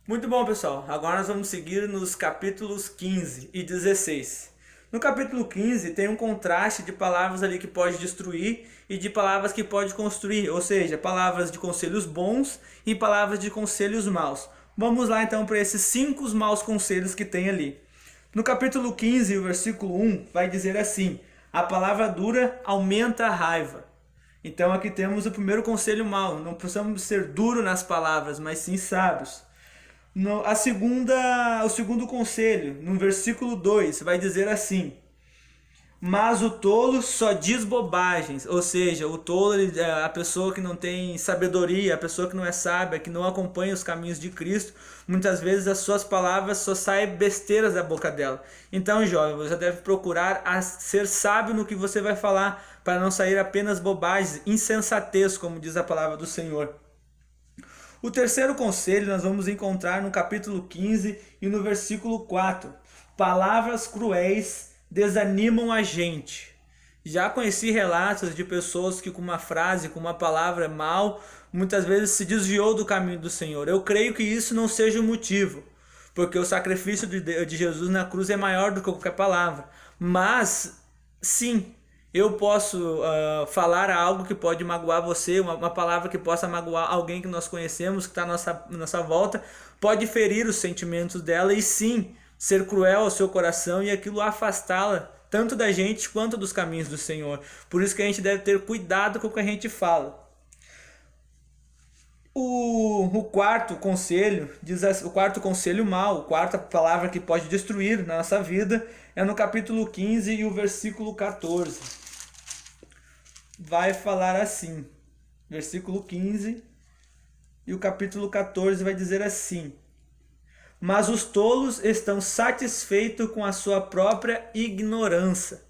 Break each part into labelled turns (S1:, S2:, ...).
S1: Muito bom, pessoal. Agora nós vamos seguir nos capítulos 15 e 16. No capítulo 15 tem um contraste de palavras ali que pode destruir e de palavras que pode construir, ou seja, palavras de conselhos bons e palavras de conselhos maus. Vamos lá então para esses 5 maus conselhos que tem ali. No capítulo 15, o versículo 1 vai dizer assim: a palavra dura aumenta a raiva. Então aqui temos o primeiro conselho mau. Não precisamos ser duros nas palavras, mas sim sábios. O segundo conselho, no versículo 2, vai dizer assim: mas o tolo só diz bobagens, ou seja, o tolo é a pessoa que não tem sabedoria, a pessoa que não é sábia, que não acompanha os caminhos de Cristo. Muitas vezes as suas palavras só saem besteiras da boca dela. Então, jovem, você deve procurar ser sábio no que você vai falar, para não sair apenas bobagens, insensatez, como diz a palavra do Senhor. O terceiro conselho nós vamos encontrar no capítulo 15 e no versículo 4. Palavras cruéis desanimam a gente. Já conheci relatos de pessoas que com uma frase, com uma palavra mal, muitas vezes se desviou do caminho do Senhor. Eu creio que isso não seja o motivo, porque o sacrifício de Jesus na cruz é maior do que qualquer palavra. Mas, sim, eu posso falar algo que pode magoar você, uma palavra que possa magoar alguém que nós conhecemos, que está à nossa volta, pode ferir os sentimentos dela e sim, ser cruel ao seu coração e aquilo afastá-la tanto da gente quanto dos caminhos do Senhor. Por isso que a gente deve ter cuidado com o que a gente fala. O quarto conselho, o quarto conselho mau, a quarta palavra que pode destruir na nossa vida, é no capítulo 15 e o versículo 14. Vai falar assim, versículo 15 e o capítulo 14 vai dizer assim: mas os tolos estão satisfeitos com a sua própria ignorância.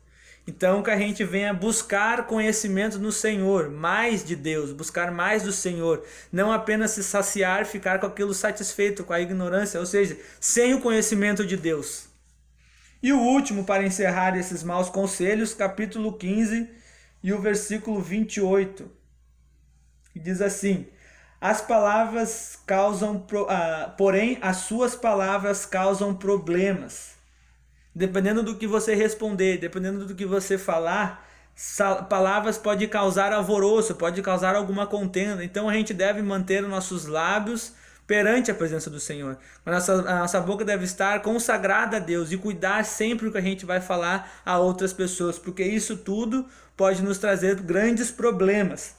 S1: Então que a gente venha buscar conhecimento no Senhor, mais de Deus, buscar mais do Senhor, não apenas se saciar, ficar com aquilo satisfeito, com a ignorância, ou seja, sem o conhecimento de Deus. E o último, para encerrar esses maus conselhos, capítulo 15 e o versículo 28, que diz assim: as palavras causam, porém as suas palavras causam problemas. Dependendo do que você responder, dependendo do que você falar, palavras podem causar alvoroço, pode causar alguma contenda. Então a gente deve manter os nossos lábios perante a presença do Senhor. A nossa boca deve estar consagrada a Deus e cuidar sempre do que a gente vai falar a outras pessoas, porque isso tudo pode nos trazer grandes problemas.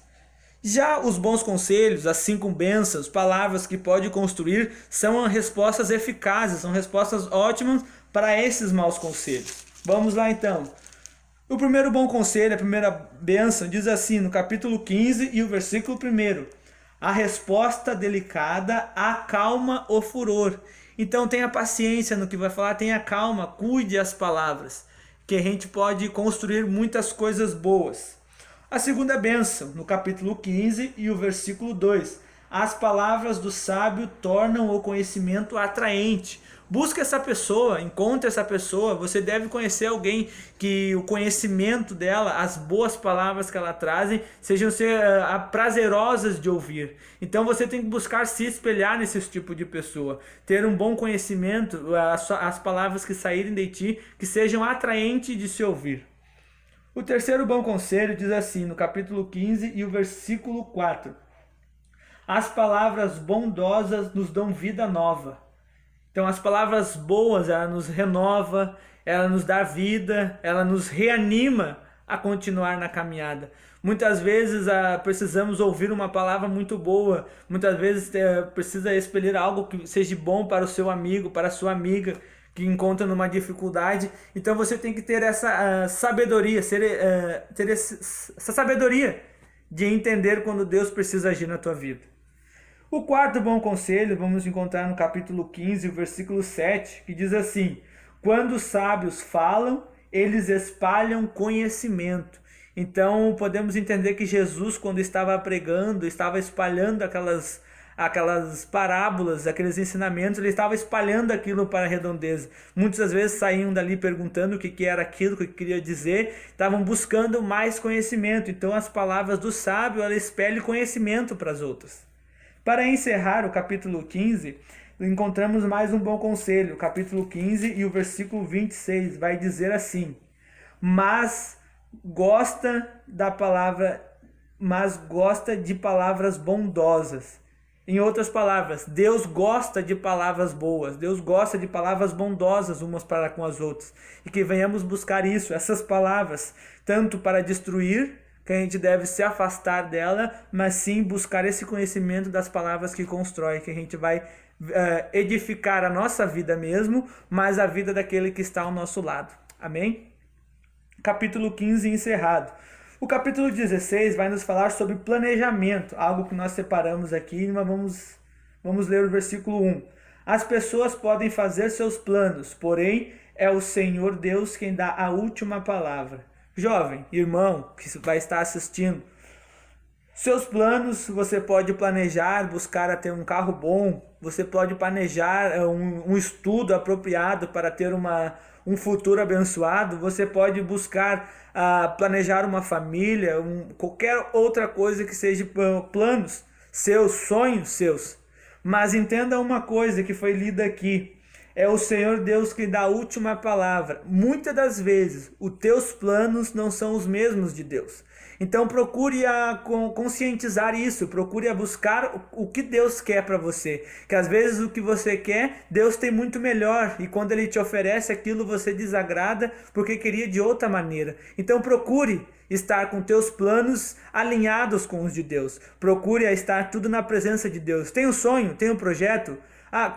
S1: Já os bons conselhos, as 5 bênçãos, palavras que pode construir, são respostas eficazes, são respostas ótimas para esses maus conselhos. Vamos lá então. O primeiro bom conselho, a primeira bênção, diz assim no capítulo 15 e o versículo 1: a resposta delicada acalma o furor. Então tenha paciência no que vai falar, tenha calma, cuide as palavras, que a gente pode construir muitas coisas boas. A segunda bênção, no capítulo 15 e o versículo 2. As palavras do sábio tornam o conhecimento atraente. Busque essa pessoa, encontre essa pessoa. Você deve conhecer alguém que o conhecimento dela, as boas palavras que ela traz, sejam prazerosas de ouvir. Então você tem que buscar se espelhar nesse tipo de pessoa. Ter um bom conhecimento, as palavras que saírem de ti, que sejam atraentes de se ouvir. O terceiro bom conselho diz assim, no capítulo 15 e o versículo 4. As palavras bondosas nos dão vida nova. Então as palavras boas, ela nos renova, ela nos dá vida, ela nos reanima a continuar na caminhada. Muitas vezes precisamos ouvir uma palavra muito boa, muitas vezes precisa expelir algo que seja bom para o seu amigo, para a sua amiga, que encontra numa dificuldade. Então você tem que ter essa sabedoria, ter essa sabedoria de entender quando Deus precisa agir na tua vida. O quarto bom conselho vamos encontrar no capítulo 15, o versículo 7, que diz assim: quando os sábios falam, eles espalham conhecimento. Então podemos entender que Jesus, quando estava pregando, estava espalhando aquelas parábolas, aqueles ensinamentos, ele estava espalhando aquilo para a redondeza. Muitas vezes saíam dali perguntando o que era aquilo, o que queria dizer, estavam buscando mais conhecimento. Então as palavras do sábio, ela espelham conhecimento para as outras. Para encerrar o capítulo 15, encontramos mais um bom conselho. O capítulo 15 e o versículo 26 vai dizer assim: mas gosta de palavras bondosas. Em outras palavras, Deus gosta de palavras boas, Deus gosta de palavras bondosas umas para com as outras. E que venhamos buscar isso, essas palavras, tanto para destruir, que a gente deve se afastar dela, mas sim buscar esse conhecimento das palavras que constrói, que a gente vai edificar a nossa vida mesmo, mas a vida daquele que está ao nosso lado. Amém? Capítulo 15 encerrado. O capítulo 16 vai nos falar sobre planejamento, algo que nós separamos aqui, mas vamos ler o versículo 1. As pessoas podem fazer seus planos, porém é o Senhor Deus quem dá a última palavra. Jovem, irmão, que vai estar assistindo, seus planos você pode planejar, buscar ter um carro bom, você pode planejar um estudo apropriado para ter um futuro abençoado, você pode buscar planejar uma família, qualquer outra coisa que seja planos seus, sonhos seus. Mas entenda uma coisa que foi lida aqui, é o Senhor Deus que dá a última palavra. Muitas das vezes, os teus planos não são os mesmos de Deus. Então procure conscientizar isso, procure buscar o que Deus quer para você. Que às vezes o que você quer, Deus tem muito melhor. E quando Ele te oferece aquilo, você desagrada porque queria de outra maneira. Então procure estar com teus planos alinhados com os de Deus. Procure estar tudo na presença de Deus. Tem um sonho, tem um projeto.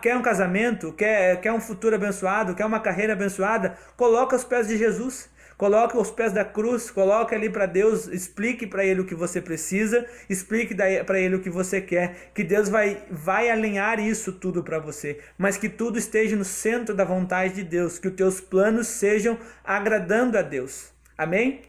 S1: Quer um casamento, quer um futuro abençoado, quer uma carreira abençoada? Coloca aos pés de Jesus. Coloque aos pés da cruz, coloque ali para Deus, explique para Ele o que você precisa, explique para Ele o que você quer, que Deus vai alinhar isso tudo para você, mas que tudo esteja no centro da vontade de Deus, que os teus planos sejam agradando a Deus. Amém?